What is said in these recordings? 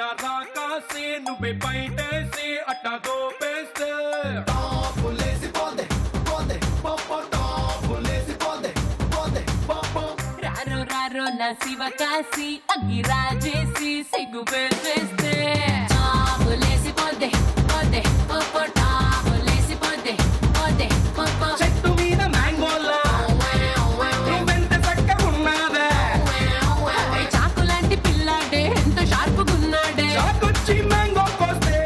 రాకాసి నువ్వే బయటేసి అట్టా దోపేస్తే రారో రారో నా శివకాశి అగ్గి రాజేసి సిగ్గు పెట్టేస్తే టాపులేసి పోతే పోతే పోపో టాపులేసి పోతే పోతే పోపో చెట్టు మీద మ్యాంగోలా నువ్వెంత చక్కగున్నావే చాకు లాంటి పిల్లాడే ఎంత షార్పుగున్నాడే చాకొచ్చి మ్యాంగో కోస్తే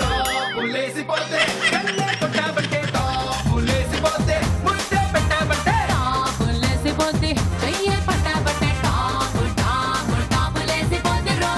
టాపులేసిపోతే కళ్ళే కొట్టాబంటే టాపులేసిపోతే ముద్దే పెట్టాబంటే టాపులేసి పోతే చెయ్యే పట్టాబట్టే టాపు టాపు టాపులేసి పోతే రో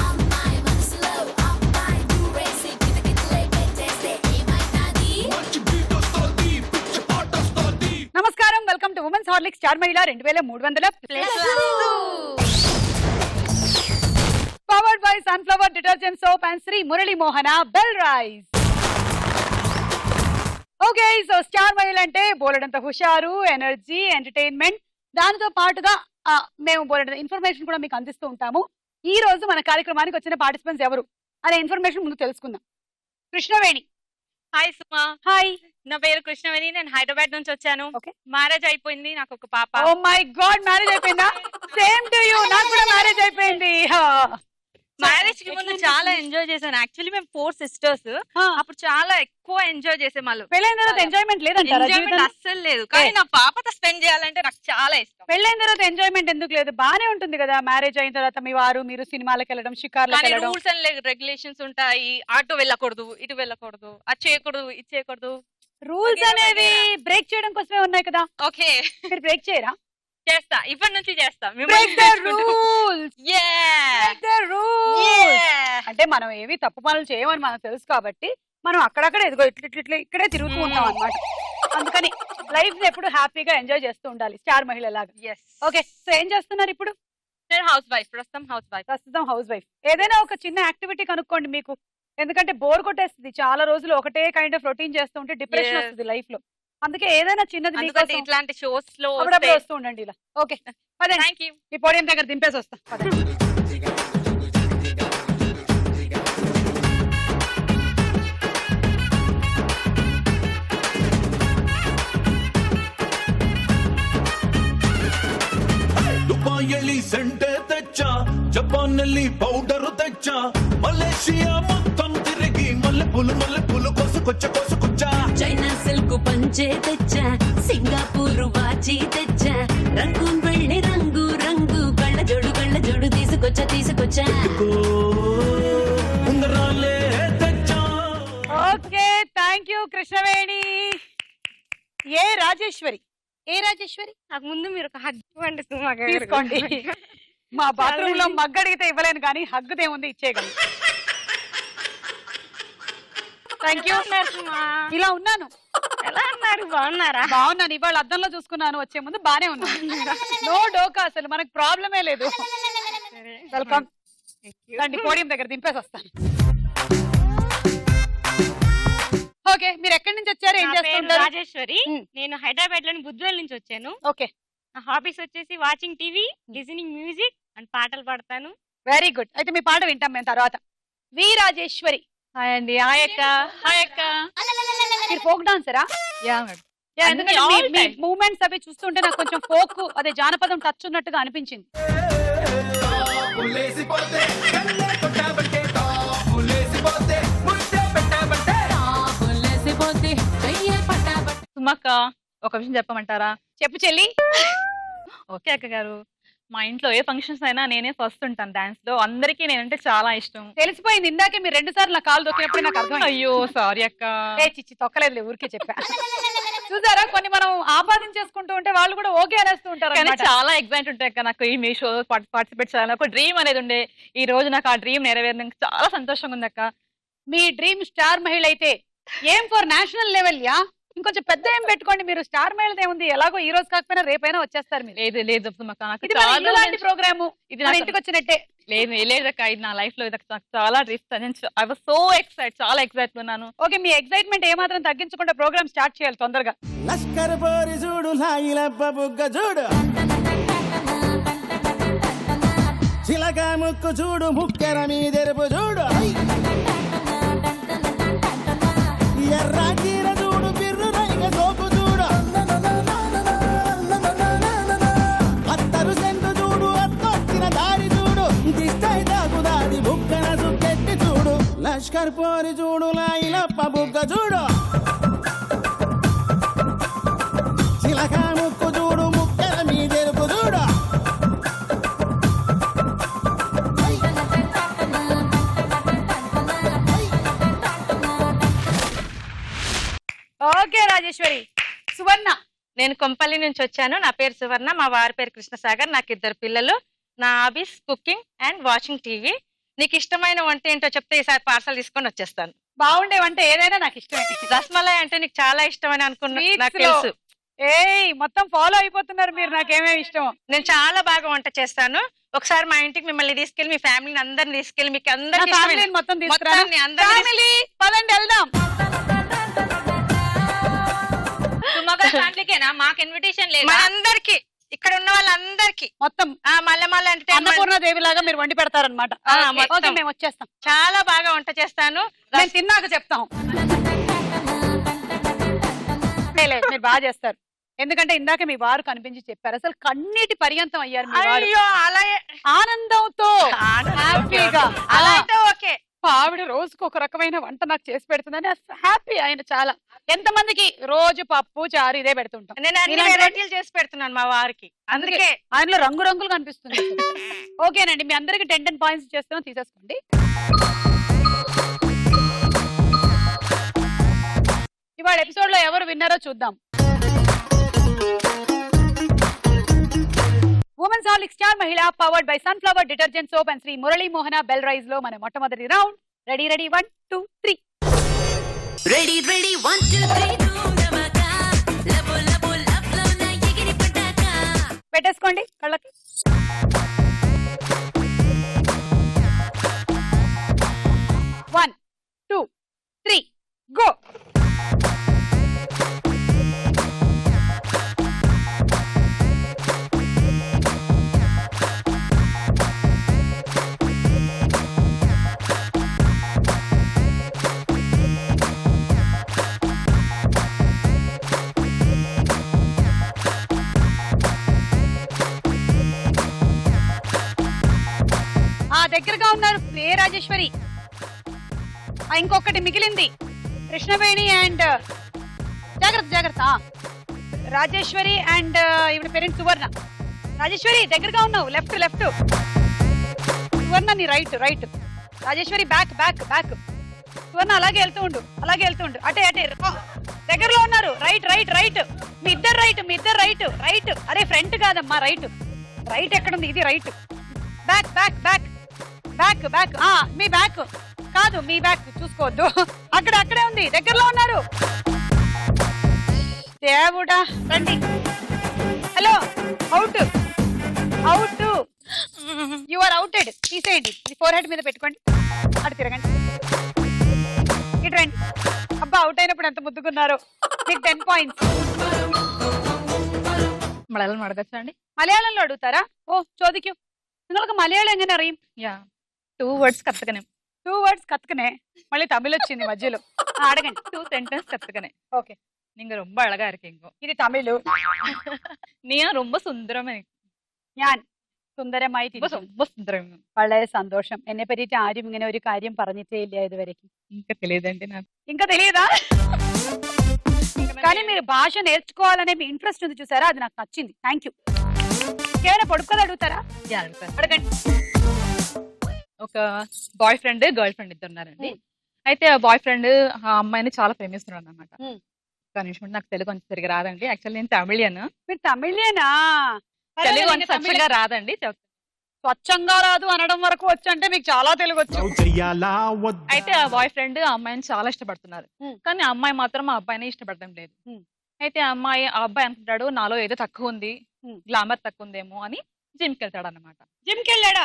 అమ్మాయి మనసులో అబ్బాయి దూరేసి కితకితలే పెట్టేస్తే ఏమైనాది నమస్కారం, welcome to women's Horlicks star Mahila 2300 powered by Sunflower detergent soap and Sri Murali Mohana bell rice. Okay, so star Mahila అంటే బోలెడంత హుషారు, ఎనర్జీ, ఎంటర్టైన్మెంట్, దానితో పాటుగా మేము బోలెడంత ఇన్ఫర్మేషన్ కూడా మీకు అందిస్తూ ఉంటాము. ఈ రోజు మన కార్యక్రమానికి వచ్చిన పార్టిసిపెంట్స్ ఎవరు అనే ఇన్ఫర్మేషన్ ముందు తెలుసుకుందాం. కృష్ణవేణి. హాయ్ సుమా, హాయ్. నా పేరు కృష్ణవేణి, నేను హైదరాబాద్ నుంచి వచ్చాను. Okay. మ్యారేజ్ అయిపోయింది, నాకు ఒక పాప. ఓ మై గాడ్, మ్యారేజ్ అయిపోయిందా? సేమ్ టు యూ, నాకు కూడా మ్యారేజ్ అయిపోయింది. మ్యారేజ్ కి ముందు చాలా ఎంజాయ్ చేశాను. యాక్చువల్లీ మేము 4 సిస్టర్స్. అప్పుడు చాలా ఎక్కువ ఎంజాయ్ చేసాం. వాళ్ళు పెళ్ళైన తర్వాత ఎంజాయ్మెంట్ లేదంటారా? ఎంజాయ్మెంట్ అస్సలు లేదు, కానీ నా పాపతో స్పెండ్ చేయాలంటే నాకు చాలా ఇష్టం. పెళ్ళైన తర్వాత ఎంజాయ్మెంట్ ఎందుకు లేదు? బానే ఉంటుంది కదా. మ్యారేజ్ అయిన తర్వాత మీ వారు మీరు సినిమాలకు వెళ్ళడం, షికార్లకు కానీ వెళ్ళడం. రూల్స్ అండ్ రెగ్యులేషన్స్ ఉంటాయి. అటు వెళ్ళకూడదు, ఇటు వెళ్ళకూడదు, అది చేయకూడదు, ఇది చేయకూడదు. రూల్స్ అనేవి బ్రేక్ చేయడం కోసమే ఉన్నాయి కదా. ఓకే, మీరు బ్రేక్ చేయరా? చేస్తా, ఇప్పటి నుంచి చేస్తా. Break the rules, break the rules. అంటే మనం ఏవి తప్పు పనులు చేయమని మనకు తెలుసు కాబట్టి మనం అక్కడక్కడ ఎదుగో ఇట్లా ఇక్కడే తిరుగుతూ ఉంటాం అన్నమాట. అందుకని లైఫ్ ఎప్పుడు హ్యాపీగా ఎంజాయ్ చేస్తూ ఉండాలి స్టార్ మహిళ లాగా. ఓకే, సో ఏం చేస్తున్నారు ఇప్పుడు? నేను హౌస్ వైఫ్, ప్రస్తుతం హౌస్ వైఫ్. ప్రస్తుతం హౌస్ వైఫ్. ఏదైనా ఒక చిన్న యాక్టివిటీ కనుక్కోండి మీకు, ఎందుకంటే బోర్ కొట్టేస్తుంది. చాలా రోజులు ఒకటే కైండ్ ఆఫ్ రొటీన్ చేస్తూ ఉంటే డిప్రెషన్ వస్తుంది లైఫ్ లో. అందుకే ఏదైనా చిన్నది ఎందుకంటే ఇట్లాంటి షోస్ లో అప్పుడప్పుడు వస్తూ ఉండండి ఇలా. ఓకే, పదండి. Thank you. ఈ పోడియం దగ్గర దింపేసి వస్తా. పదండి. ದುಬಾಯಲ್ಲಿ ಸೆಂಟೆ ತೆಚ್ಚ ಜಪಾನ್ನಲ್ಲಿ ಪೌಡರ್ ತೆಚ್ಚ ಮಲೇಷಿಯಾ ಮೊತ್ತಂ ತಿರುಗಿ ಮಲ್ಲೆ ಪುಲು ಕೊಸಕೊಚ್ಚ చైనా సిల్క్ పంచే తెచ్చా, సింగపూర్ వాచి తెచ్చా, రంగూన్ వెళ్ళి రంగు రంగు కళ్ళ జోడు తీసుకొచ్చా. ఉంగరాలే తెచ్చ ఓకే, థ్యాంక్ యూ కృష్ణవేణి. ఏ రాజేశ్వరి. ఏ రాజేశ్వరి? నాకు ముందు మీరు ఒక హగ్ ఇవ్వండి సుమా గారు. తీసుకోండి. మా బాత్రూమ్ లో మగ్గు అడిగితే ఇవ్వలేను కానీ హగ్గుదేముంది, ఇచ్చేయగలను. Thank you. సుమా, ఇలా ఉన్నాను. ఎలా అన్నారు? బాగున్నారా? బాగున్నాను. ఇవాళ అద్దంలో చూసుకున్నాను, వచ్చే ముందు బానే ఉన్నాను. నో డోకా, అసలు మనకు ప్రాబ్లమే లేదు. వెల్కమ్. రండి, పోడియం దగ్గర దింపేసి వస్తాను. ఓకే, మీరు ఎక్కడి నుంచి వచ్చారు? ఏం నా పేరు చేస్తుంటారు? రాజేశ్వరి. నేను హైదరాబాద్ లోని బుద్వేల్ నుంచి వచ్చాను. ఓకే, నా హాబీస్ వచ్చేసి watching TV, listening music and పాటలు పాడతాను. Very good. అయితే మీ పాట వింటాం మేము తర్వాత. వి రాజేశ్వరి. హాయ్ అండి. హాయ్ అక్క. హాయ్ అక్క. మీరు ఫోక్ డాన్సరా? Yeah madam. ఎందుకంటే మీ మూవ్మెంట్స్ అవి చూస్తుంటే నాకు కొంచెం ఫోక్, అదే జానపదం టచ్ ఉన్నట్టుగా అనిపించింది. టాపులేసిపోతే కళ్ళే కొట్టాబంటే టాపులేసిపోతే ముద్దే పెట్టాబంటే టాపులేసి పోతే చెయ్యే పట్టాబట్టే. సుమక్క, ఒక విషయం చెప్పమంటారా? చెప్పు చెల్లి. ఓకే అక్క గారు, మా ఇంట్లో ఏ ఫంక్షన్స్ అయినా నేనే ఫస్ట్ ఉంటాను డాన్స్ లో. అందరికీ నేనంటే చాలా ఇష్టం. తెలిసిపోయింది, ఇందాకే మీరు 2 సార్లు నా కాలు దొక్కినప్పుడు నాకు అర్థం. అయ్యో సారీ అక్క. ఏ చిచ్చి తొక్కలేదు, ఊరికే చెప్పా. చూసారా, కొన్ని మనం ఆపాదించేసుకుంటూ ఉంటే వాళ్ళు కూడా ఓకే అనేస్తూ ఉంటారు కానీ అన్నమాట. చాలా ఎక్సైట్ ఉంటాయి అక్క. నాకు ఈ మీ షో పార్టిసిపేట్ చేయాలని ఒక డ్రీమ్ అనేది ఉండే. ఈ రోజు నాకు ఆ డ్రీమ్ నెరవేరినందుకు చాలా సంతోషంగా ఉంది అక్క. మీ డ్రీమ్ స్టార్ మహిళ అయితే ఏం ఫర్ నేషనల్ లెవెల్ యా? ఇంకొంచెం పెద్ద ఏం పెట్టుకోండి మీరు. స్టార్ మేళది ఏముంది, ఎలాగో ఈ రోజు కాకపోయినా రేపైనా వచ్చేస్తారు మీరు. లేదు లేదు నాకు ఇది మన ఇల్లు లాంటి ప్రోగ్రాము, ఇది మన నాకు- ఇంటికి వచ్చినట్టే. లేదక్క, ఇది నా లైఫ్ లో ఇది నాకు చాలా risk. I was so excite, చాలా ఎక్సైట్ ఉన్నాను. ఓకే, మీ ఎక్సైట్మెంట్ ఏమాత్రం తగ్గించకుండా ప్రోగ్రామ్ స్టార్ట్ చేయాలి తొందరగా. లష్కర్ పోరి చూడు లాగిలబ్బ బుగ్గ చూడు చిలక ముక్కు చూడు ముక్కెర మీదెరుపు చూడు ఎర్ర చీర చూడు బిర్రు రైగ సోపు చూడు అత్తరు సెంటు చూడు అత్తొచ్చిన దారి చూడు దిష్టై దాగుదాడి బుక్కన సుక్కెట్టి చూడు లష్కర్ పోరి చూడు లాగిలబ్బ బుగ్గ చూడు చిలక ముక్కు చూడు ముక్కెర మీదెరుపు చూడు ఓకే రాజేశ్వరి. సువర్ణ, నేను కొంపల్లి నుంచి వచ్చాను. నా పేరు సువర్ణ, మా వారి పేరు కృష్ణసాగర్. నాకు 2 పిల్లలు. నా hobbies cooking and watching TV. నీకు ఇష్టమైన వంట ఏంటో చెప్తే ఈసారి పార్సల్ తీసుకొని వచ్చేస్తాను. బాగుండేవంటే ఏదైనా నాకు ఇష్టమే. రసమలై అంటే నీకు చాలా ఇష్టమని అనుకున్నా, Sweets నాకు లో. తెలుసు. ఏయ్ మొత్తం ఫాలో అయిపోతున్నారు మీరు, నాకేమేమి ఇష్టం. నేను చాలా బాగా వంట చేస్తాను. ఒకసారి మా ఇంటికి మిమ్మల్ని తీసుకెళ్లి మీ ఫ్యామిలీని అందరిని తీసుకెళ్లి మీకు నా అందరికి ఫ్యామిలీని మొత్తం తీసుకురా. ఫ్యామిలీ పదండి వెళ్దాం. ఫ్యామిలీకేనా? మాకు ఇన్విటేషన్ లేదు. అందరికి, ఇక్కడ ఉన్న వాళ్ళందరికి మొత్తం మల్లెమల్ల ఎంటర్టైన్మెంట్ అన్నపూర్ణ దేవి లాగా మీరు వండి పెడతారనమాట. మొత్తం. ఓకే, మేము వచ్చేస్తాం. చాలా బాగా వంట చేస్తాను. నేను తిన్నాక చెప్తాం. లేదు, మీరు బాగా చేస్తారు. ఎందుకంటే ఇందాక మీ వారు కనిపించి చెప్పారు, అసలు కన్నీటి పర్యంతం అయ్యారు మీ వారు. అయ్యో అలా ఆనందంతో హ్యాపీగా. అలా అయితే ఓకే. ఆవిడ రోజుకు ఒక రకమైన వంట నాకు చేసి పెడుతుందని హ్యాపీ ఆయన చాలా. ఎంతమందికి రోజు పప్పు చారు ఇదే పెడుతుంటాం. నేను అన్ని ఇలాంటి వెరైటీలు చేసి పెడుతున్నాను మా వారికి. అందుకే ఆయనలో రంగు రంగులు కనిపిస్తుంది. ఓకేనండి, మీ అందరికి 10 పాయింట్స్ చేస్తున్నాం, తీసేసుకోండి. ఇవాళ ఎపిసోడ్ లో ఎవరు విన్నారో చూద్దాం. Women's Horlicks star Mahila powered by Sunflower detergent soap and Sri Murali Mohana bell rice లో మన మొట్టమొదటి రౌండ్. రెడీ 1 2 3. రెడీ 1 2 3 దూరమగా లబో లబో లబ్లో నా ఎగిరి పడ్డాక. పెట్టేసుకోండి కళ్ళకి. One, 2, 3, go. దగ్గరగా ఉన్నారు ఏ రాజేశ్వరి. ఇంకొకటి మిగిలింది కృష్ణవేణి అండ్ జాగ్రత్త జాగ్రత్త రాజేశ్వరి అండ్ ఈవిడ పేరెంట్ సువర్ణ. రాజేశ్వరి దగ్గరగా ఉన్నావు, లెఫ్ట్ లెఫ్ట్. సువర్ణ నీ right right. Rajeshwari back back back. Suvarna అలాగే వెళ్తూ ఉండు అలాగే వెళ్తూ ఉండు. అటే అటే దగ్గరలో ఉన్నారు. Right right right. మీ ఇద్దరు రైట్ మీ ఇద్దరు రైట్ రైట్. అరే ఫ్రంట్ కాదమ్మా రైట్. రైట్ ఎక్కడుంది? ఇది right. Back back back back back. మీ బ్యాక్ కాదు, మీ బ్యాక్ చూసుకోవద్దు. అక్కడ అక్కడే ఉంది, దగ్గరలో ఉన్నారు. దేవుడా రండి. Hello, out out. You are outed. తీసేయండి. ఇది ఫోర్ హెడ్ మీద పెట్టుకోండి. అటు తిరగండి, ఇటు రండి. అబ్బా, అవుట్ అయినప్పుడు ఎంత ముద్దుకున్నారు. మీకు 10 పాయింట్స్. മലയാളം അടകച്ചാ అండి? മലയാളంలో అడుగుతారా? ఓ ചോദിക്കൂ. നിങ്ങൾക്ക് മലയാളം എങ്ങനെ അറിയും? Yeah 2 words కత్తుకనే. 2 words కత్తుకనే. మళ్ళీ తమిళ్ వచ్చింది మధ్యలో. అడగండి. 2 sentence కత్తుకనే. ఓకే. நீங்க ரொம்ப அழகா இருக்கீங்க. ഇത് തമിഴ്. നീ ரொம்ப സുന്ദരമായി. ഞാൻ സുന്ദരമായി ரொம்ப സുന്ദരം. വളരെ സന്തോഷം. എന്നെ പറ്റിയിട്ട് ആരും ഇങ്ങനെ ഒരു കാര്യം പറഞ്ഞിട്ടേ ഇല്ല ఇదివరకు. ఇంకా తెలియదండి నాకు. ఇంకా తెలియదా? కానీ మీరు భాష నేర్చుకోవాలనే మీ ఇంట్రెస్ట్ ఉంది చూసారా, అది నాకు నచ్చింది. Thank you. ఏమైనా పొడుపుకలు అడుగుతారా? అడగండి. ఒక బాయ్ ఫ్రెండ్ గర్ల్ ఫ్రెండ్ ఇద్దరు ఉన్నారండి. అయితే ఆ బాయ్ ఫ్రెండ్ ఆ అమ్మాయిని చాలా ప్రేమిస్తున్నాడు అనమాట. కనీసం నాకు తెలుగు కొంచెం సరిగా రాదండి. యాక్చువల్లీ నేను తమిళియన్. మీరు తమిళేనా? తెలుగు కొంచెం సరిగా రాదండి. స్వచ్ఛంగా రాదు అనడం వరకు వచ్చు అంటే మీకు చాలా తెలుగు వచ్చు. లవ్ చెయ్యాలా వద్దా అయితే ఆ బాయ్ ఫ్రెండ్ ఆ అమ్మాయిని చాలా ఇష్టపడుతున్నారు. Hmm. కానీ ఆ అమ్మాయి మాత్రం ఆ అబ్బాయిని ఇష్టపడడం లేదు. Hmm. అయితే ఆ అబ్బాయి అనుకుంటాడు నాలో ఏదో తక్కువ ఉంది, Hmm. గ్లామర్ తక్కువ ఉందేమో అని జిమ్ కి వెళ్తాడు అనమాట. జిమ్ కి వెళ్ళాడా?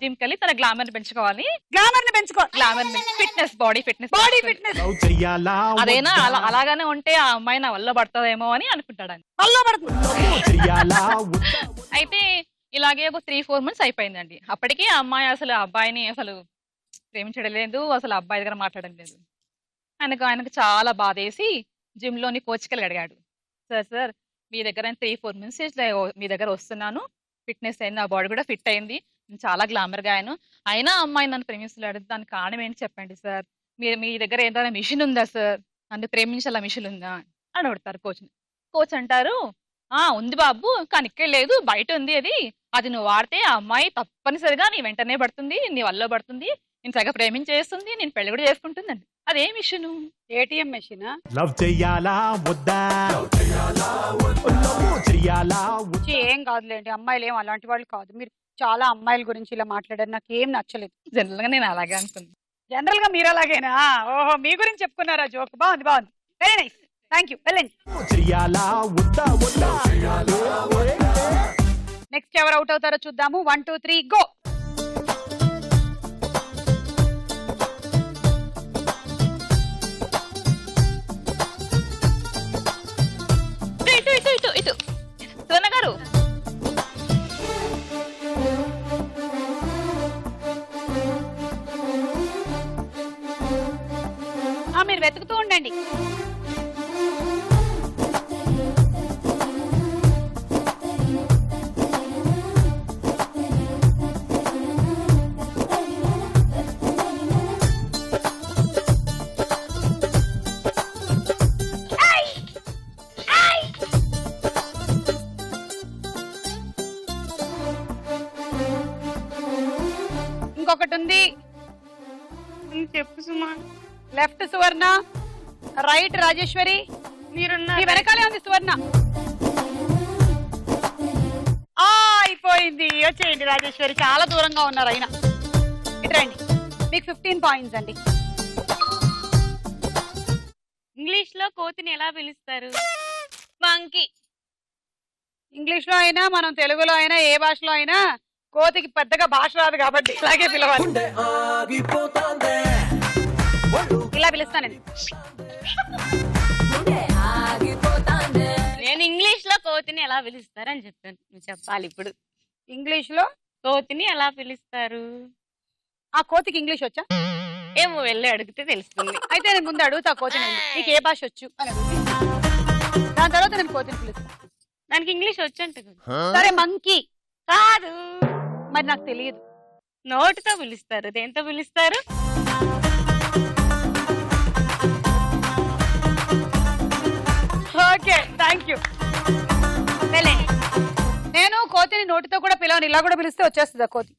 జిమ్ కి వెళ్ళి తన గ్లామర్ ని పెంచుకోవాలి. గ్లామర్ ని పెంచుకో. Glamour fitness, body fitness. Love చెయ్యాలా అదేనా అలాగానే ఉంటే ఆ అమ్మాయి నా వల్ల పడుతుందేమో అని అనుకుంటాడు. అల్లో పడుతుంది. లవ్ చెయ్యాలా వద్దా అయితే ఇలాగే ఒక 3-4 months అయిపోయిందండి. అప్పటికి ఆ అమ్మాయి అసలు ఆ అబ్బాయిని అసలు ప్రేమించడం లేదు, అసలు అబ్బాయి దగ్గర మాట్లాడడం లేదు. ఆయనకు చాలా బాధేసి జిమ్ లోని కోచ్కి వెళ్ళి అడిగాడు, సార్ మీ దగ్గర 3-4 months మీ దగ్గర వస్తున్నాను, ఫిట్నెస్ అయింది, నా బాడీ కూడా ఫిట్ అయింది, నేను చాలా గ్లామర్ గా అయ్యాను, అయినా అమ్మాయి నన్ను ప్రేమిస్తున్నాడు, దానికి కారణం ఏంటి చెప్పండి సార్, మీ దగ్గర ఏదైనా మిషన్ ఉందా సార్, నన్ను ప్రేమించాల మిషన్ ఉందా అని అడుగుతారు కోచ్ అంటారు, ఉంది బాబు, కానీ ఇక్కడ లేదు, బయట ఉంది, అది నువ్వు వాడితే ఆ అమ్మాయి తప్పనిసరిగా నీ వెంటనే పడుతుంది, నీ వల్ల పడుతుంది, నేను సగ ప్రేమించేస్తుంది, నేను పెళ్లి కూడా చేసుకుంటుందండి. అదే మిషన్. ATM machine. లవ్ చెయ్యాలా వద్దా లవ్ చెయ్యాలా వద్దా ఏం కాదులేండి, అమ్మాయిలు ఏం అలాంటి వాళ్ళు కాదు. మీరు చాలా అమ్మాయిల గురించి ఇలా మాట్లాడారు, నాకు ఏం నచ్చలేదు. జనరల్ గా నేను అలాగే అనుకున్నాను. జనరల్ గా మీరు అలాగేనా? ఓహో, మీ గురించి చెప్పుకున్నారా జోక్? బాగుంది, వెరీ నైస్, థ్యాంక్ యూ, వెళ్ళండి. చెయ్యాలా వద్దా వద్దా నెక్స్ట్ ఎవరు అవుట్ అవుతారో చూద్దాము. 1 2 3 గో. ఇటు సువర్ణ గారు, మీరు వెతుకుతూ ఉండండి. ఇంకొకటి ఉంది, చెప్పు సుమా. లెఫ్ట్ సువర్ణ, రైట్ రాజేశ్వరి, మీరున్న మీ వెనకాలే ఉంది సువర్ణ. అయిపోయింది, వచ్చేయండి రాజేశ్వరి, చాలా దూరంగా ఉన్నారు అయినా. ఇటు రండి, మీకు 15 పాయింట్స్ అండి. ఇంగ్లీష్ లో కోతిని ఎలా పిలుస్తారు? మంకీ. ఇంగ్లీష్ లో అయినా మనం తెలుగులో అయినా ఏ భాషలో అయినా కోతికి పెద్దగా భాష రాదు కాబట్టి ఇలాగే పిలవాలి. గుండె ఆగిపోతాందే ఇలా పిలుస్తానండి. నేను ఇంగ్లీష్ లో కోతిని ఎలా పిలుస్తారని చెప్పాను, నువ్వు చెప్పాలి ఇప్పుడు. ఇంగ్లీష్ లో కోతిని ఎలా పిలుస్తారు? ఆ కోతికి ఇంగ్లీష్ వచ్చా? ఏమో వెళ్ళి అడిగితే తెలుస్తుంది. అయితే నేను ముందు అడుగుతా కోతిని, నీకు ఏ భాష వచ్చు అని అడుగుతా. దాని తర్వాత నేను కోతిని పిలుస్తాను. దానికి ఇంగ్లీష్ వచ్చంట. సరే, మంకీ కాదు, మరి నాకు తెలియదు. నోటితో పిలుస్తారు. దేంతో పిలుస్తారు? Okay, thank you. నేను కోతిని నోటితో కూడా పిలవను, ఇలా కూడా పిలిస్తే వచ్చేస్తుంది ఆ కోతి.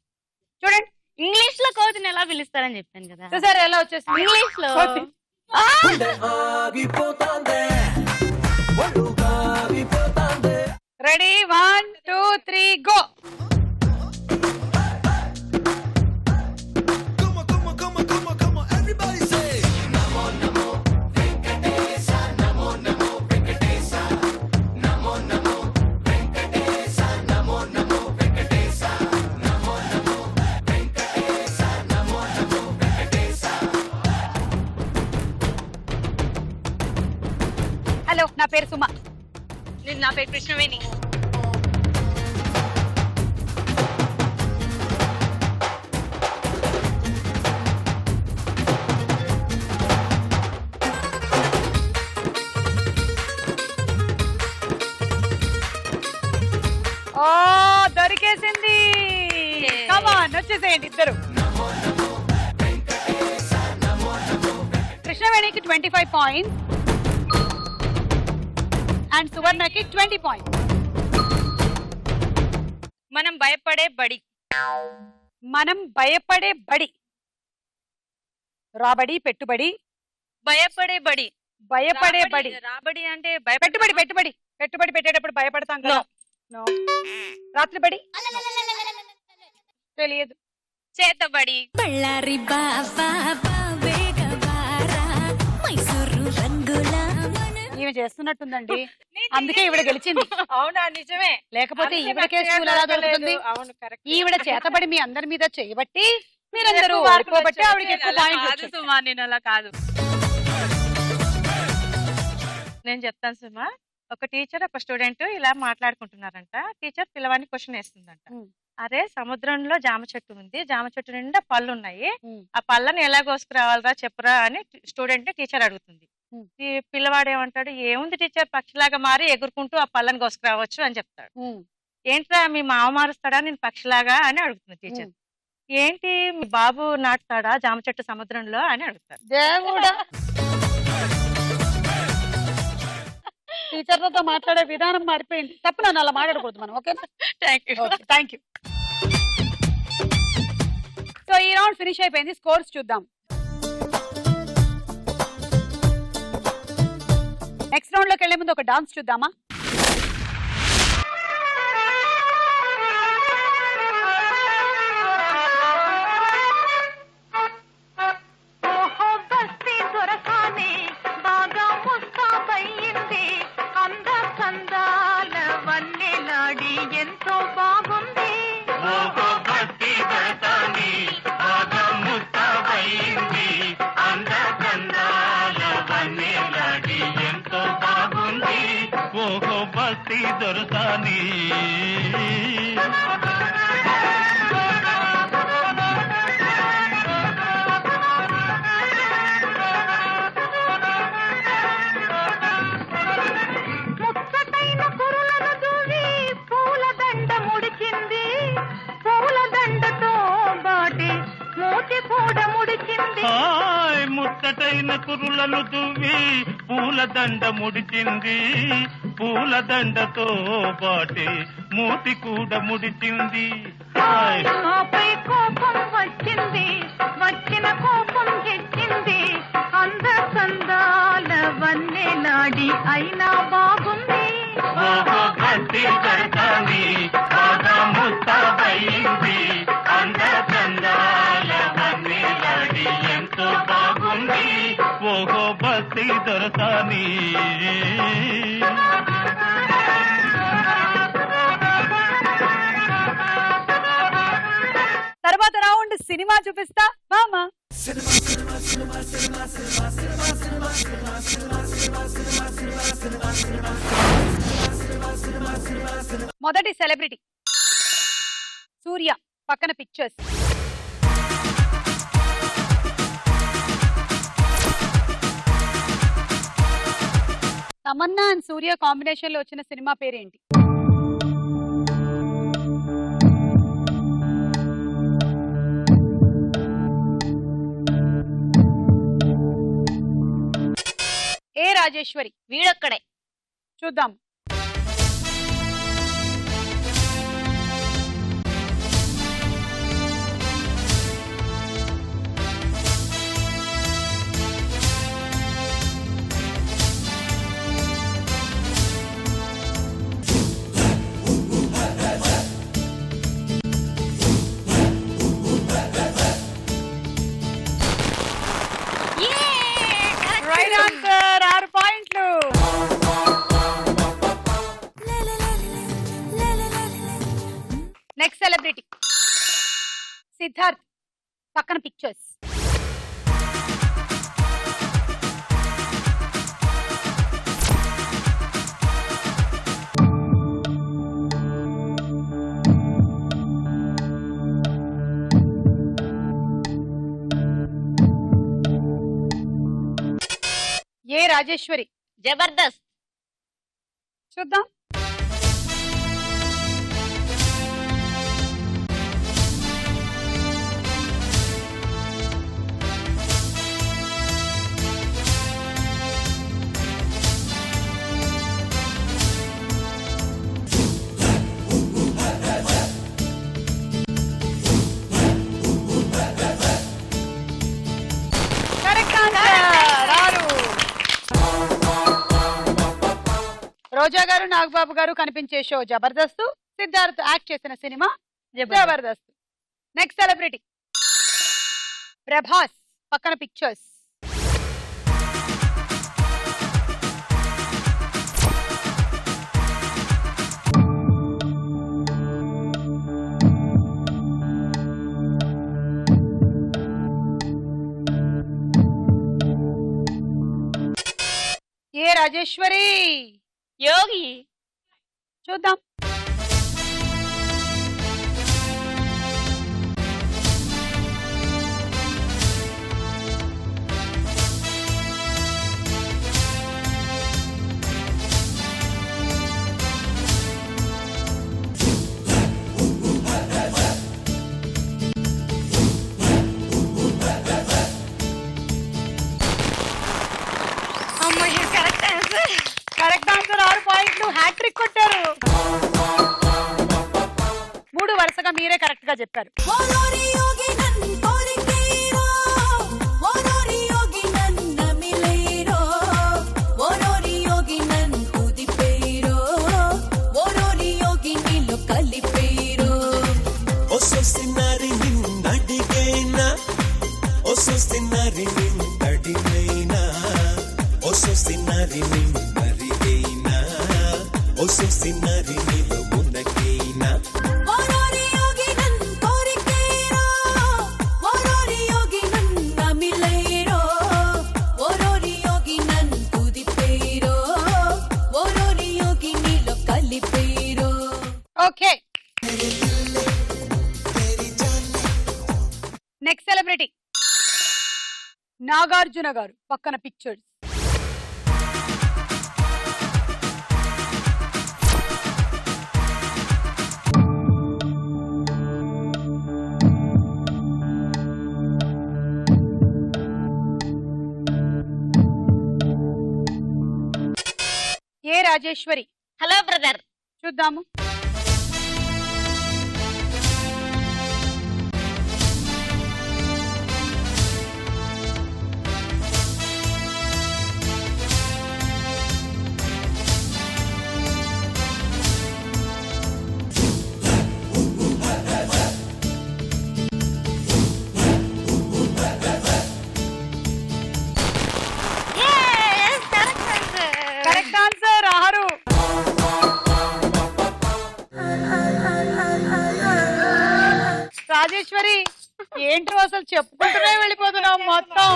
చూడండి, ఇంగ్లీష్ లో కోతిని ఎలా పిలుస్తారని చెప్పాను కదా. చూసారు ఎలా వచ్చేస్తుంది ఇంగ్లీష్ లో కోతి. గుండె ఆగిపోతాందే ఒళ్ళు కాగిపోతాందే. Ready, 1 2 3 go. Come on, everybody say Namo Namo Venkatesa, Namo Namo Venkatesa, Namo Namo Venkatesa, Namo Namo Venkatesa, Namo Namo Venkatesa, Namo Namo Venkatesa. Hello, నా పేరు సుమ. నా పేరు కృష్ణవేణి. ఓ, దొరికేసింది. కమాన్, వచ్చేసేయండి ఇద్దరు. కృష్ణవేణికి 25 పాయింట్స్ అండ్ సువర్ణకి 20 పాయింట్స్. మనం భయపడే బడి. మనం భయపడే బడి. రాబడి, పెట్టుబడి. భయపడే బడి. భయపడే బడి. రాబడి అంటే పెట్టుబడి పెట్టేటప్పుడు భయపడతాం కదా. No. రాత్రి బడి. తెలియదు. చేతబడి బళ్ళారి బాబా బావేగవారా మైసూరు రంగుల ఈమె చేస్తున్నట్టుందండి, అందుకే ఈవిడ గెలిచింది. అవునా, నిజమే. లేకపోతే అందుకే ఈవిడకే నాకు స్కూల్ ఎలా చేయడం దొరుకుతుంది? లేదు. అవును, కరెక్ట్. ఈవిడ చేతబడి మీ అందరి మీద చేయబట్టి మీరందరూ ఎక్కువ మార్కులు ఓడిపోబట్టి వచ్చాయి. ఆవిడకి ఎక్కువ అలా పాయింట్లు కాదు వచ్చాయి. సుమా, నేను అలా కాదు. నేను చెప్తాను సుమా. ఒక టీచర్ ఒక స్టూడెంట్ ఇలా మాట్లాడుకుంటున్నారంట. టీచర్ పిల్లవాడిని క్వశ్చన్ వేస్తుందంట. ఉమ్. అరే, సముద్రంలో జామ చెట్టు ఉంది, జామ చెట్టు నిండా పళ్ళు ఉన్నాయి, ఉమ్. ఆ పళ్ళని ఎలా కోసుకురావాలరా చెప్పురా అని స్టూడెంట్ ని టీచర్ అడుగుతుంది. ఉమ్. ఈ పిల్లవాడు ఏమంటాడు, ఏముంది టీచర్, పక్షిలాగా మారి ఎగురుకుంటూ ఆ పళ్ళని కోసుకురావచ్చు అని చెప్తాడు. ఉమ్. ఏంట్రా మీ మామ మారుస్తాడా నేను పక్షిలాగా అని అడుగుతుంది టీచర్. ఏంటి మీ బాబు నాటుతాడా జామ చెట్టు సముద్రంలో అని అడుగుతారు. దేవుడా, టీచర్లతో మాట్లాడే విధానం మారిపోయింది. తప్పు, నన్ను అలా మాట్లాడకూడదు మనం. ఓకేనా? Thank you. Thank you. So ఈ రౌండ్ ఫినిష్ అయిపోయింది. స్కోర్స్ చూద్దాం. నెక్స్ట్ రౌండ్ లోకి వెళ్లే ముందు ఒక డాన్స్ చూద్దామా? ఓహో బస్తీ దొరసాని ముచ్చటైన కురులను దూవి పూలదండ ముడిచింది, పూలదండతో బాటి మూతి కూడా ముడిచింది. హాయ్ ముచ్చటైన కురులను దువ్వి పూలదండ ముడిచింది, పూలదండతో పాటి మూతి కూడా ముడిచింది. హాయ్ నాపై కోపం వచ్చింది, వచ్చిన కోపం హెచ్చింది, అంద సందాల వన్నెలాడి అయినా బాగుంది. ఓహో బస్తీ దొరసాని బాగా ముస్తాబయింది, అంద చందాల వన్నెలాడి ఎంతో బాగుంది. ఓహో బస్తీ దొరసాని. తర్వాత రౌండ్ సినిమా చూపిస్తా మామా. మొదటి సెలబ్రిటీ సూర్య, పక్కన pictures. Tamannaah and Surya combination లో వచ్చిన సినిమా పేరేంటి? ఏ రాజేశ్వరి. వీడొక్కడే. చూద్దాం. రైట్ ఆన్సర్, 6 పాయింట్లు. నెక్స్ట్ సెలబ్రిటీ సిద్ధార్థ్, పక్కన పిక్చర్స్. ఏ రాజేశ్వరి. జబర్దస్త్. చూద్దాం. Correct answer, 6. రోజా గారు, నాగబాబు గారు కనిపించే షో జబర్దస్త్, సిద్ధార్థ్ యాక్ట్ చేసిన cinema Jabardasth. Next celebrity Prabhas, పక్కన పిక్చర్స్. ఏ రాజేశ్వరి, యోగి. చూద్దాం. అమ్మయ్య, కరెక్ట్ ఆన్సర్. Correct answer. 6 పాయింట్లు, హ్యాట్రిక్ కొట్టారు. 3 వరుసగా మీరే కరెక్ట్ గా చెప్పారు. ఓకే, నెక్స్ట్ సెలబ్రిటీ నాగార్జున గారు, పక్కన పిక్చర్స్. ఏ రాజేశ్వరి, హలో బ్రదర్. చూద్దాము. Correct answer. 6. రాజేశ్వరి, ఏంటో అసలు చెప్పుకుంటూనే వెళ్ళిపోతున్నాం మొత్తం.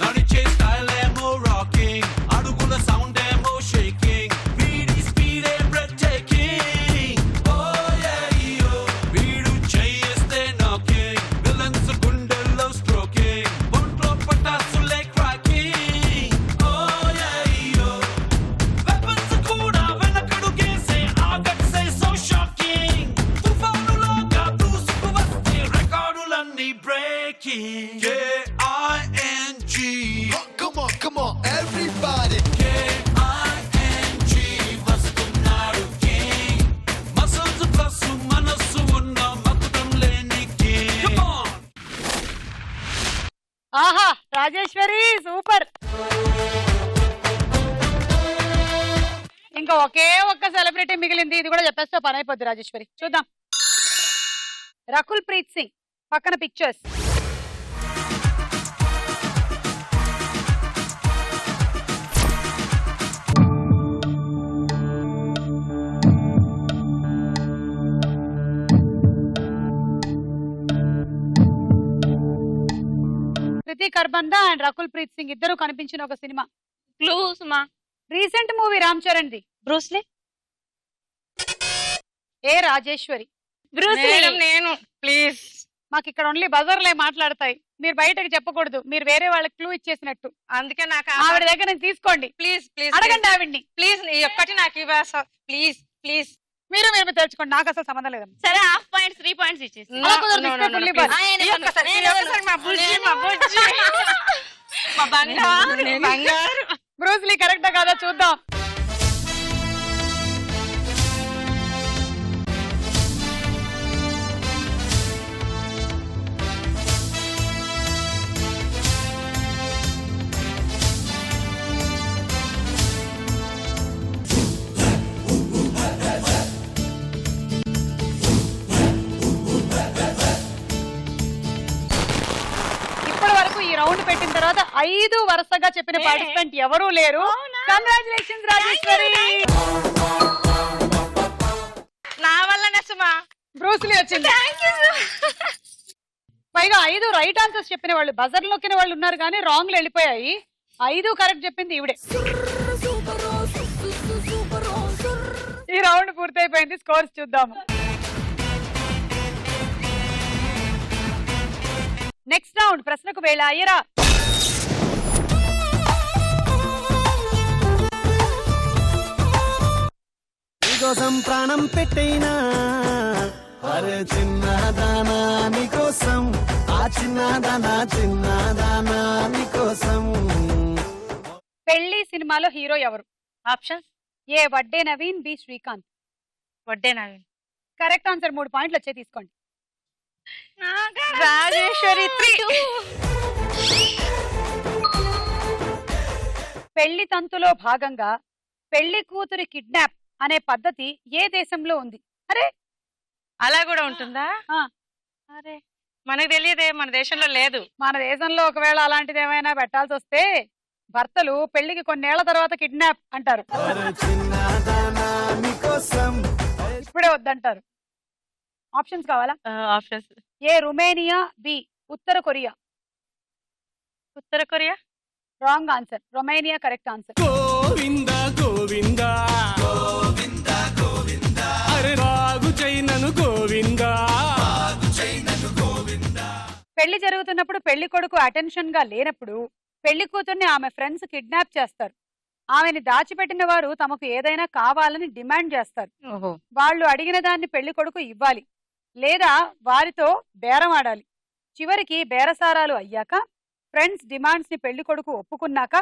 నడిచే స్టైల్ ఏమో రాకింగ్, అడుగుల సౌండ్ ఏమో షేకింగ్, వీడి స్పీడ్ ఏ బ్రెత్ టేకింగ్. ఓ యో వీడు చేస్తే నాకింగ్, విలన్స్ గుండెల్లో స్ట్రోకింగ్, ఒంట్లో పటాసులే క్రాకింగ్. ఓ యో వెపన్స్ కూడా వెనకడుగేసే ఆగట్సే సో షాకింగ్, తుఫానులాగా దూసుకు వస్తే రికార్డులన్నీ breaking. Come on, everybody. K-I-N-G వస్తున్నాడు king. Muscles plus మనస్సు ఉన్న మకుటం లేని king. Come on. ఆహా, రాజేశ్వరి సూపర్. ఇంకా ఒకే ఒక్క సెలబ్రిటీ మిగిలింది, ఇది కూడా చెప్పేస్తే పని అయిపోద్ది రాజేశ్వరి. చూద్దాం. రకుల్ ప్రీత్ సింగ్, పక్కన పిక్చర్స్. కృతి కర్బంద అండ్ రకుల్ ప్రీత్ సింగ్ ఇద్దరు కనిపించిన ఒక సినిమా. క్లూస్ మా. రీసెంట్ మూవీ రామ్ చరణ్ ది. బ్రూస్లీ. ఏ రాజేశ్వరి, నేను ప్లీజ్. మాకు ఇక్కడ ఓన్లీ బజర్లే మాట్లాడతాయి, మీరు బయటకు చెప్పకూడదు. మీరు వేరే వాళ్ళకి క్లూ ఇచ్చేసినట్టు. అందుకే నాకు ఆవిడ దగ్గర నుంచి తీసుకోండి. ప్లీజ్ ప్లీజ్ అడగండి ఆవిడ్ని. ప్లీజ్, ఈ ఒక్కటి నాకు ఇవ్వ ప్లీజ్ ప్లీజ్. మీరు తెలుసుకోండి, నాకు అసలు సంబంధం లేదమ్మా. సరే, హాఫ్ పాయింట్స్ 3 పాయింట్స్ ఇచ్చేసి. అలా కుదరదు, ఇస్తే fully pass. మా బంగారు. బ్రూస్లీ కరెక్టా కాదా చూద్దాం. వరకు ఈ రౌండ్ పెట్టిన తర్వాత 5 వరుసగా చెప్పిన పార్టిసిపెంట్ ఎవరూ లేరు. కంగ్రాచులేషన్స్ రాజేశ్వరి. నా వల్లనే సుమా బ్రూస్లీ వచ్చింది. పైగా 5 రైట్ ఆన్సర్స్ చెప్పిన వాళ్ళు, బజర్ నొక్కిన వాళ్ళు ఉన్నారు కానీ రాంగ్ వెళ్ళిపోయాయి. 5 కరెక్ట్ చెప్పింది ఈవిడే. ఈ రౌండ్ పూర్తయిపోయింది. స్కోర్స్ చూద్దాము. నెక్స్ట్ రౌండ్ ప్రశ్నకు వేళ. అయ్యరా నీకోసం ప్రాణం పెట్టైనా అరే చిన్నదానా నీకోసం, ఆ చిన్నదానా నీకోసం. పెళ్లి సినిమాలో హీరో ఎవరు? Options. A Vadde Naveen, B Srikanth. Vadde Naveen. Correct answer. 3 పాయింట్లు వచ్చే తీసుకోండి. రాజేశ్వరి 3. పెళ్లి తంతులో భాగంగా పెళ్లి కూతురి కిడ్నాప్ అనే పద్ధతి ఏ దేశంలో ఉంది? అరే అలా కూడా ఉంటుందా? ఆ. అరే మనకు తెలియదే, మన దేశంలో లేదు. మన దేశంలో ఒకవేళ అలాంటిది ఏమైనా పెట్టాల్సి వస్తే భర్తలు పెళ్లికి కొన్నేళ్ల తర్వాత కిడ్నాప్ అంటారు. ఇప్పుడే వద్దంటారు. ఆప్షన్స్ కావాలా? ఆప్షన్స్. ఏ రుమేనియా, బి ఉత్తర కొరియా. ఉత్తర Korea. Wrong answer. Romania correct answer. Govinda Govinda Govinda Govinda అరే రాగు చైనను గోవింద. పెళ్లి జరుగుతున్నప్పుడు పెళ్లి కొడుకు అటెన్షన్ గా లేనప్పుడు పెళ్లి కూతుర్ని ఆమె ఫ్రెండ్స్ కిడ్నాప్ చేస్తారు. ఆమెని దాచిపెట్టిన వారు తమకు ఏదైనా కావాలని డిమాండ్ చేస్తారు. ఓహో. వాళ్ళు అడిగిన దాన్ని పెళ్లి కొడుకు ఇవ్వాలి లేదా వారితో బేరం ఆడాలి. చివరికి బేరసారాలు అయ్యాక ఫ్రెండ్స్ డిమాండ్స్ ని పెళ్లి కొడుకు ఒప్పుకున్నాక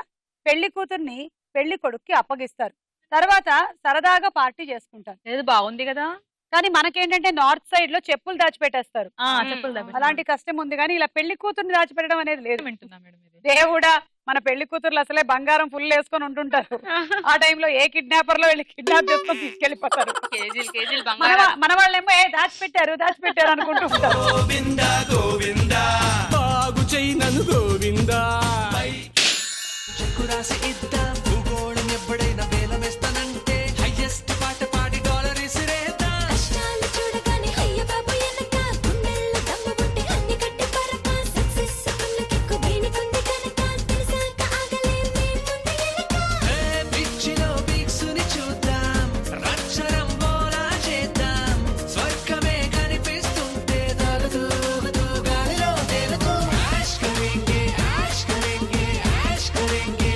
పెళ్లి కూతుర్ని పెళ్లి కొడుక్కి అప్పగిస్తారు. తర్వాత సరదాగా పార్టీ చేసుకుంటారు. ఏది బాగుంది కదా. కానీ మనకేంటంటే నార్త్ సైడ్ లో చెప్పులు దాచిపెట్టేస్తారు. చెప్పులు దాబెట్టు. అలాంటి కష్టం ఉంది కానీ ఇలా పెళ్లి కూతుర్ని దాచిపెట్టడం అనేది లేదు. వింటున్నా మేడం ఇది. దేవుడా, మన పెళ్లి కూతుర్లు అసలే బంగారం ఫుల్ వేసుకొని ఉంటుంటారు. ఆ టైంలో ఏ కిడ్నాపర్ లో వెళ్ళి కిడ్నాప్ చేసుకొని తీసుకెళ్లిపోతారు. కేజీలు కేజీలు బంగారం. మన వాళ్ళేమో దాచిపెట్టారు అనుకుంటూ ఉంటారు. గోవింద గోవింద బాగు చైనను గోవింద. చెక్కురాసి ఇద్దాం భూగోళం ఎప్పుడైనా వేలమేస్తానంటే హైయెస్ట్ పాట పాడి డాలర్ ఇసిరేద్దాం. కష్టాలు చూడగానే అయ్య బాబు ఎనక గుండెల్లో దమ్ము పుట్టి అన్ని కట్టి పరక సక్సెస్ కళ్ళకెక్కు దేనికుంది కనుక తెలిసాక ఆగలేం మేం ముందు ఎనక. పిచ్చిలో బిక్సుని చూద్దాం, రచ్చరం బోలా చేద్దాం. స్వర్గమే కనిపిస్తుంటే తగుతూ గాలిలో తేలుతూ యాష్ కరేంగే యాష్ కరేంగే యాష్ కరేంగే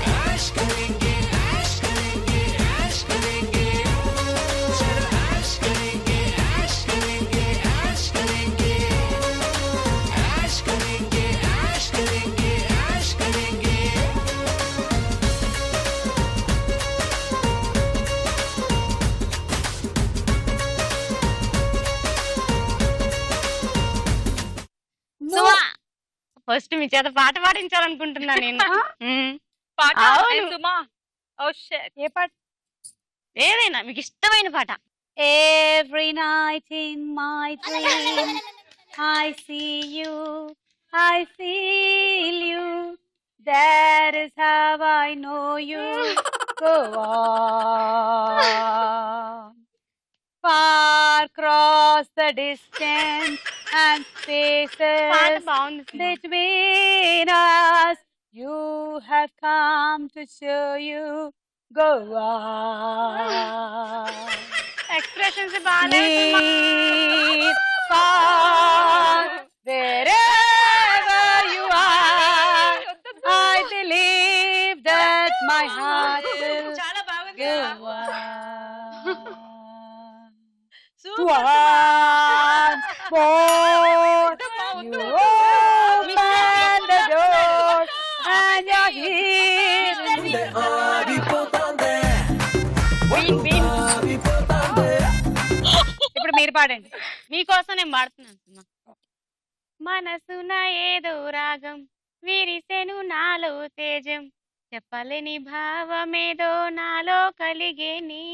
యాష్ కరేంగే యాష్ కరేంగే యాష్ కరేంగే చలో యాష్ కరేంగే యాష్ కరేంగే యాష్ కరేంగే యాష్ కరేంగే యాష్ కరేంగే యాష్ కరేంగే. ఫస్ట్ మీ చేత పాట పాడించాలనుకుంటున్నా నేను. పాట అవును. ఏ సుమా. Oh shit. ఏ పాట? ఏదైనా మీకు ఇష్టమైన పాట. Every night in my dream I see you, I feel you. That is how I know you. Go on. Far across the distance and పాట spaces బాగుంది. between us, you have come to show you. Go on. Expressions బాగాలేదు. Lead far wherever you are. I believe that my heart will చాలా బాగుంది. go on. Super. Once more you open the door and you're here in the ఆగిపోతాందే ఇప్పుడు మీరు పాడండి. మీకోసం నేను పాడుతున్నాను. మనసున ఏదో రాగం విరిసెను నాలో తేజం, చెప్పలేని భావమేదో నాలో కలిగేని,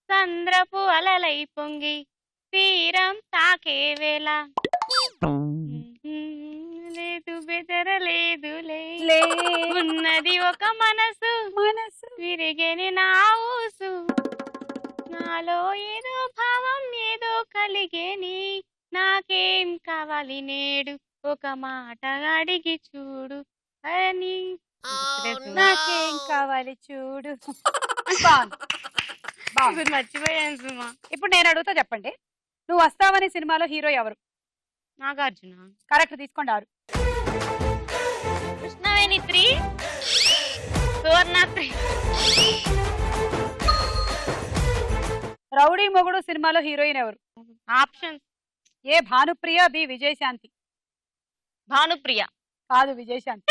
సంద్రపు అలలై పొంగి తీరం తాకే వేళ ఒక మనసు మనసు విరిగేని నా ఊసు నాలో ఏదో భావం ఏదో కలిగేని నాకేం కావాలి నేడు ఒక మాట అడిగి చూడు అని నాకేం కావాలి చూడు. బాగుంది, బాగుంది. మర్చిపోయాను సుమా. ఇప్పుడు నేను అడుగుతా, చెప్పండి. నువ్వు వస్తావని సినిమాలో హీరో ఎవరు? నాగార్జున. కరెక్ట్, తీసుకోండి 6. కృష్ణవేణి 3 సువర్ణ 3. రౌడీ మొగుడు సినిమాలో హీరోయిన్ ఎవరు? Option A Bhanupriya, B Vijayashanti. Bhanupriya. కాదు, విజయశాంతి.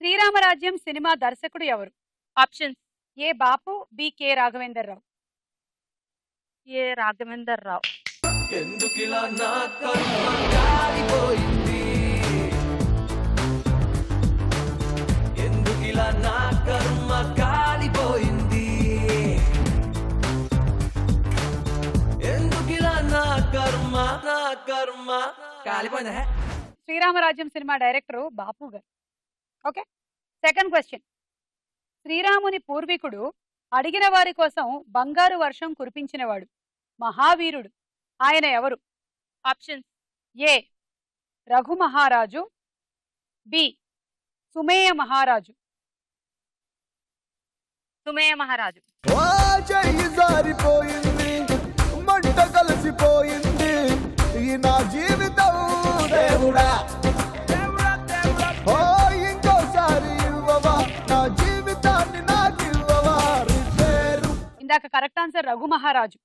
శ్రీరామరాజ్యం సినిమా దర్శకుడు ఎవరు? Options A Bapu, B K Raghavender Rao. A Raghavender Rao. ఎందుకిలా నా కర్మ కాలిపోయింది, ఎందుకిలా నా కర్మ కాలిపోయింది, ఎందుకిలా నా కర్మ కాలిపోయిందా? శ్రీరామరాజ్యం సినిమా డైరెక్టర్ బాపు గారు. Okay, second question. శ్రీరాముని పూర్వీకుడు అడిగిన వారి కోసం బంగారు వర్షం కురిపించినవాడు, మహావీరుడు. ఆయన ఎవరు? ఆప్షన్స్ ఏ రఘు మహారాజు, బి సుమేయ మహారాజు. సుమేయ మహారాజు. ఓ చెయ్యి జారిపోయింది, మంట కలిసిపోయింది, ఈ నా జీవితం దేవుడా, ఓ ఇంకోసారి ఇవ్వవా, నా జీవితాన్ని నాకు ఇవ్వవా, రిపేరు. ఇందాక కరెక్ట్ ఆన్సర్ రఘు మహారాజు.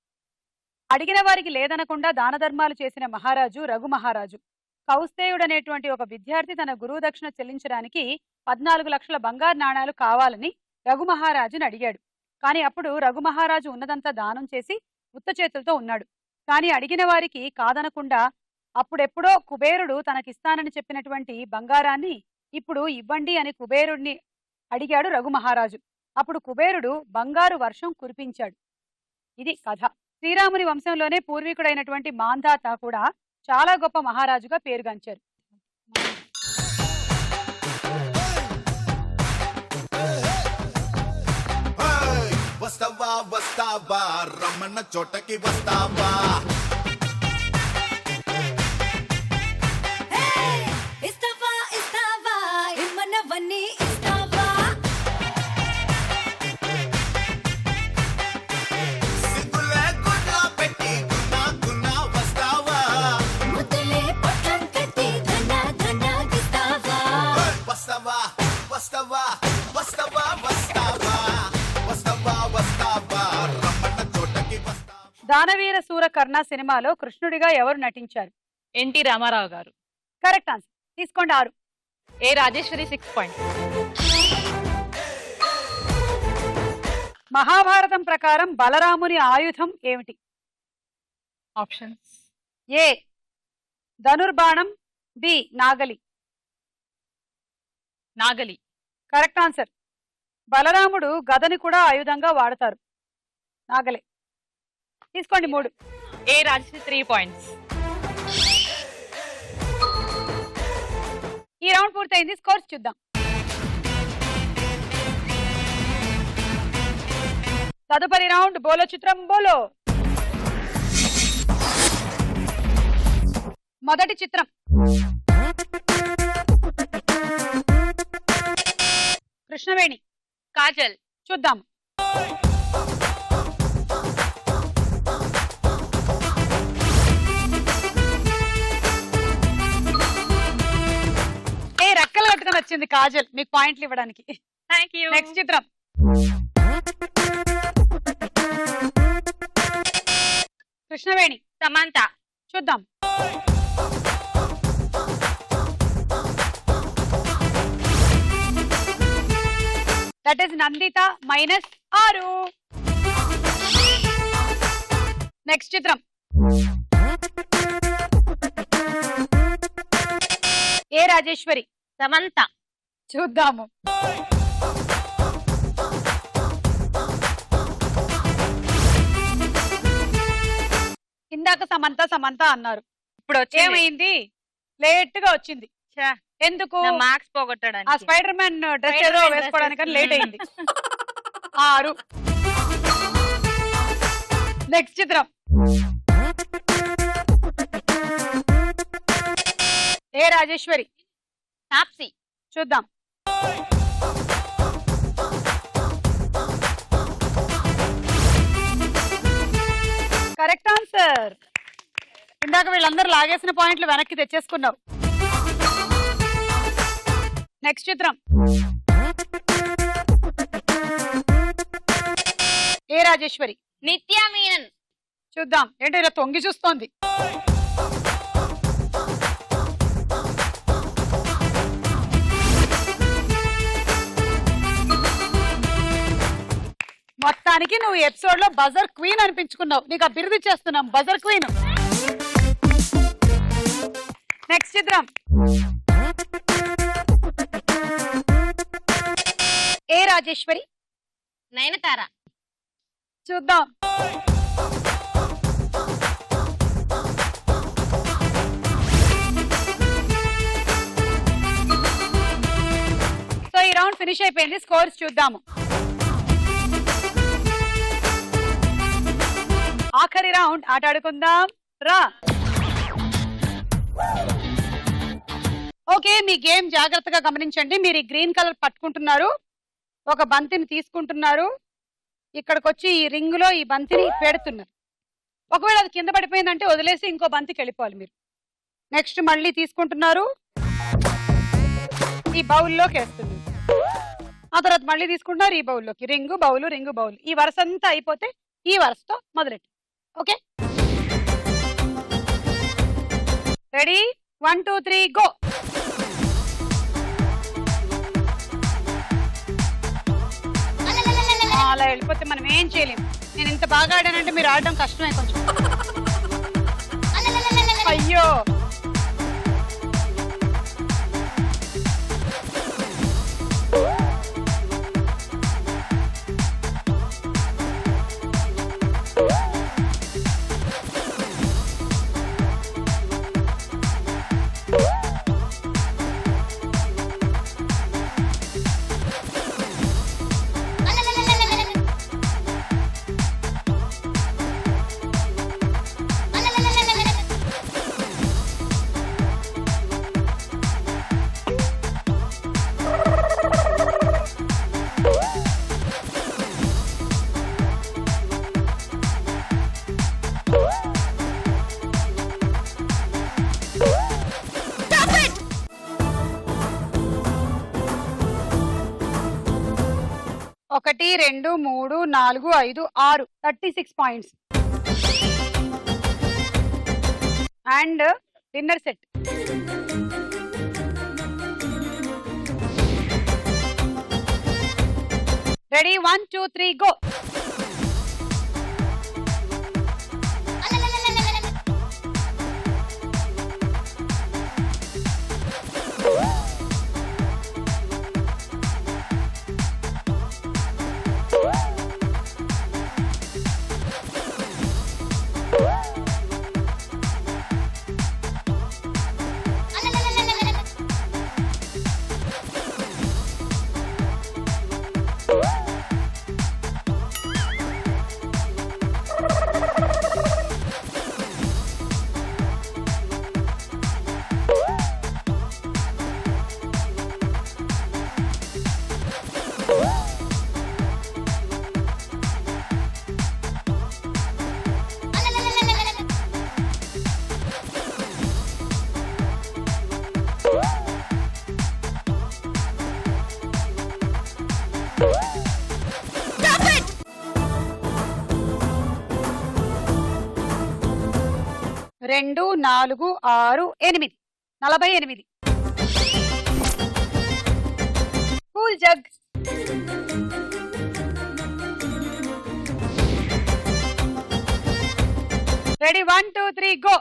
అడిగిన వారికి లేదనకుండా దాన ధర్మాలు చేసిన మహారాజు రఘు మహారాజు. కౌస్తేయుడు అనేటువంటి ఒక విద్యార్థి తన గురువు దక్షిణ చెల్లించడానికి 14 లక్షల బంగారు నాణాలు కావాలని రఘు మహారాజుని అడిగాడు. కానీ అప్పుడు రఘు మహారాజు ఉన్నదంతా దానం చేసి ఉత్త చేతులతో ఉన్నాడు. కానీ అడిగిన వారికి కాదనకుండా అప్పుడెప్పుడో కుబేరుడు తనకిస్తానని చెప్పినటువంటి బంగారాన్ని ఇప్పుడు ఇవ్వండి అని కుబేరుడిని అడిగాడు రఘు మహారాజు. అప్పుడు కుబేరుడు బంగారు వర్షం కురిపించాడు. ఇది కథ. శ్రీరాముని వంశంలోనే పూర్వీకుడైనటువంటి మాంధాత కూడా చాలా గొప్ప మహారాజుగా పేరుగాంచారు. వస్తావా వస్తావా రమ్మన్న చోటకి వస్తావా, ఇస్తావా ఇస్తావా ఇమ్మన్నవన్నీ ఇస్తావా, సిగ్గులే గుడ్లా పెట్టి గున్నా గున్నా వస్తావా, ముద్దులే పొట్టం కట్టి ధన ధన గిస్తావా, వస్తావా వస్తావా వస్తావా వస్తావా, వస్తావా వస్తావా రమ్మన్న చోటకి వస్తావా. దానవీర సూర కర్ణ సినిమాలో కృష్ణుడిగా ఎవరు నటించారు? ఎన్టీ రామారావు గారు. కరెక్ట్ ఆన్సర్, తీసుకోండి 6. ఏ రాజేశ్వరి 6 పాయింట్. మహాభారతం ప్రకారం బలరాముని ఆయుధం ఏమిటి? ఆప్షన్స్ ఏ ధనుర్బాణం, బి నాగలి. నాగలి. Correct answer. బలరాముడు గదని కూడా ఆయుధంగా వాడతారు, నాగలే. తీసుకోండి 3. ఏ రాజేశ్వరి 3 పాయింట్స్. ఈ రౌండ్ పూర్తయింది, స్కోర్స్ చూద్దాం. తదుపరి రౌండ్ బోలో చిత్రం బోలో. మొదటి చిత్రం కృష్ణవేణి. కాజల్. చూద్దాం. రెక్కలు కట్టుకొని వచ్చింది కాజల్, మీకు పాయింట్లు ఇవ్వడానికి. Thank you. నెక్స్ట్ చిత్రం కృష్ణవేణి. సమంత. చూద్దాం. That is Nanditha -6. నెక్స్ట్ చిత్రం. ఏ రాజేశ్వరి. సమంత. చూద్దాము. ఇందాక సమంత సమంత అన్నారు, ఇప్పుడు ఏమైంది? లేట్ గా వచ్చింది. ఎందుకు? మార్క్స్ ఆ పోగొట్టడానికి. స్పైడర్ మ్యాన్ డ్రెస్ ఏదో Spider-Man వేసుకోవడానికి dress లేట్ అయింది. 6. నెక్స్ట్ చిత్రం. ఏ రాజేశ్వరి. తాప్సీ. చూద్దాం. Correct answer. ఇందాక వీళ్ళందరూ లాగేసిన పాయింట్లు వెనక్కి తెచ్చేసుకున్నావు. నెక్స్ట్ చిత్రం. ఏ రాజేశ్వరి. నిత్యా మీనన్. చూద్దాం. ఏంటో ఇలా తొంగి చూస్తోంది. మొత్తానికి నువ్వు ఎపిసోడ్ లో బజర్ క్వీన్ అనిపించుకున్నావు. నీకు ఆ బిరుదు చేస్తున్నాం, బజర్ క్వీన్. నెక్స్ట్ చిత్రం. ఏ రాజేశ్వరి. నయనతార. చూద్దాం. సో ఈ రౌండ్ ఫినిష్ అయిపోయింది. స్కోర్స్ చూద్దాము. ఆఖరి రౌండ్ ఆట ఆడుకుందాం రా. ఓకే, మీ గేమ్ జాగ్రత్తగా గమనించండి. మీరు ఈ గ్రీన్ కలర్ పట్టుకుంటున్నారు, ఒక బంతిని తీసుకుంటున్నారు, ఇక్కడికి వచ్చి ఈ రింగ్ లో ఈ బంతిని పెడుతున్నారు. ఒకవేళ అది కింద పడిపోయిందంటే వదిలేసి ఇంకో బంతికి వెళ్ళిపోవాలి మీరు. నెక్స్ట్ మళ్ళీ తీసుకుంటున్నారు, ఈ బౌల్లోకి వేస్తున్నారు. ఆ తర్వాత మళ్ళీ తీసుకుంటున్నారు ఈ బౌల్లోకి. Ring bowl ring bowl. ఈ వరుస అంతా అయిపోతే ఈ వరుసతో మొదలెట్టు. Okay, ready? 1 2 3 గో. అలా వెళ్ళిపోతే మనం ఏం చేయలేము. నేను ఇంత బాగా ఆడానంటే మీరు ఆడడం కష్టమే కొంచెం. అయ్యో, ఒకటి 2 3 4 5 6 36 points and dinner set. Ready? 1 2 3 go. రెండు 4 6 8 48. Cool jug. Ready 1 2 3 go.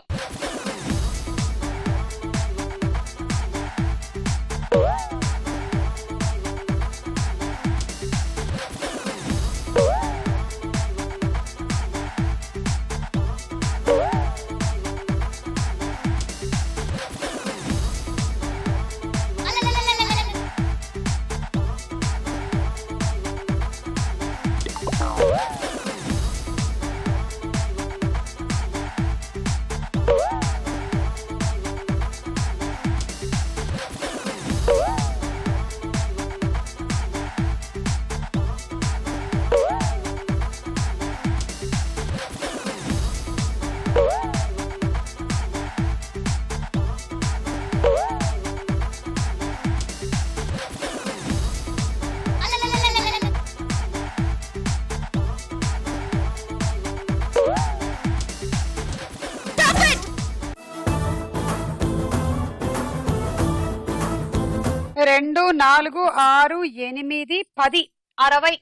రెండు 4 6 8 10 60.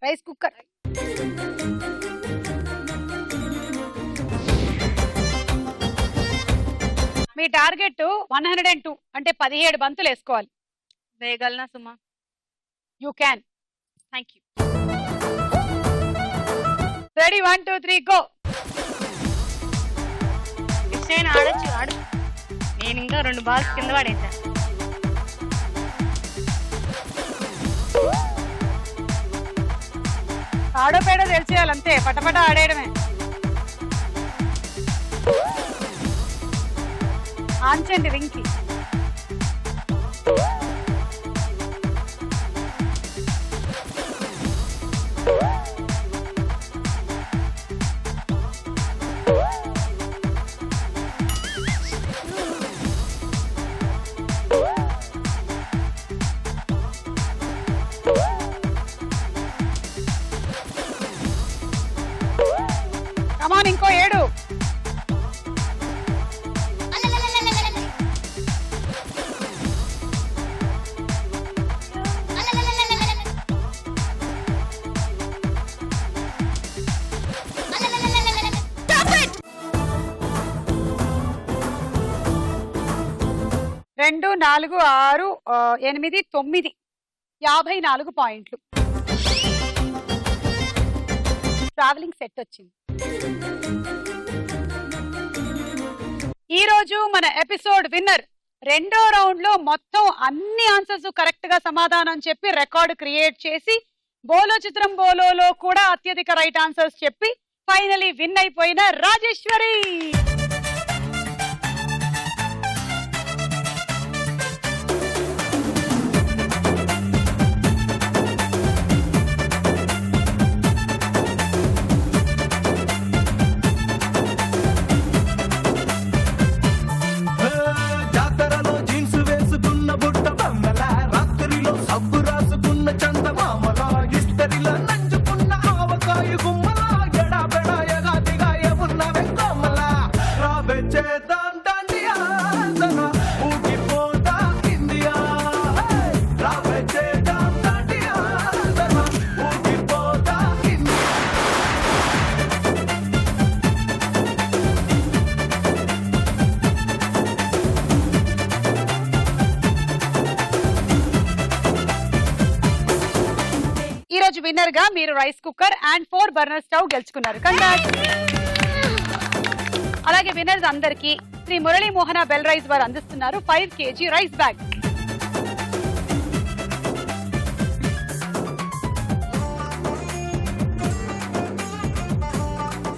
Rice cooker. మీ టార్గెట్ 102 అంటే 17 బంతులు వేసుకోవాలి. వేయగలనా Suma? You can. Thank you. Ready 1 2 3 go. Krishna ఆడొచ్చు, ఆడు. నేను ఇంకా 2 బాల్స్ కింద పడేసా. ఆడో పేడో తెలిసేయాలి అంతే, పటపట ఆడేయడమే. ఆంచండి రింగ్కి. కమాన్, ఇంకో 7. రెండు 4 6 8 9 54 పాయింట్లు. ట్రావెలింగ్ సెట్ వచ్చింది. ఈ రోజు మన ఎపిసోడ్ విన్నర్ రెండో రౌండ్ లో మొత్తం అన్ని ఆన్సర్స్ కరెక్ట్ గా సమాధానం చెప్పి రికార్డ్ క్రియేట్ చేసి బోలో చిత్రం బోలోలో కూడా అత్యధిక రైట్ ఆన్సర్స్ చెప్పి ఫైనలీ విన్ అయిపోయిన రాజేశ్వరి. జాతరలో జీన్స్ వేసుకున్న బుట్ట బొమ్మల, రాత్రిలో సబ్బు రాసుకున్న చందమామల, ఇస్తరిలో నంచుకున్న ఆవకాయ గుమ్మల, ఎడాబెడా ఎగాదిగా ఉన్న వెంకమ్మల, రాబే చేద్దాం దండియా ఊగిపోతా ఇండియా, రాబే చేద్దాం దండియా ఊగిపోతా ఇండియా. ఈ రోజు విన్నర్ గా మీరు rice cooker and 4 burner stove గెలుచుకున్నారు. కంగ్రాట్స్. అలాగే విన్నర్స్ అందరికి శ్రీ మురళీ మోహన బెల్ రైస్ వారు అందిస్తున్నారు 5 kg రైస్ బ్యాగ్.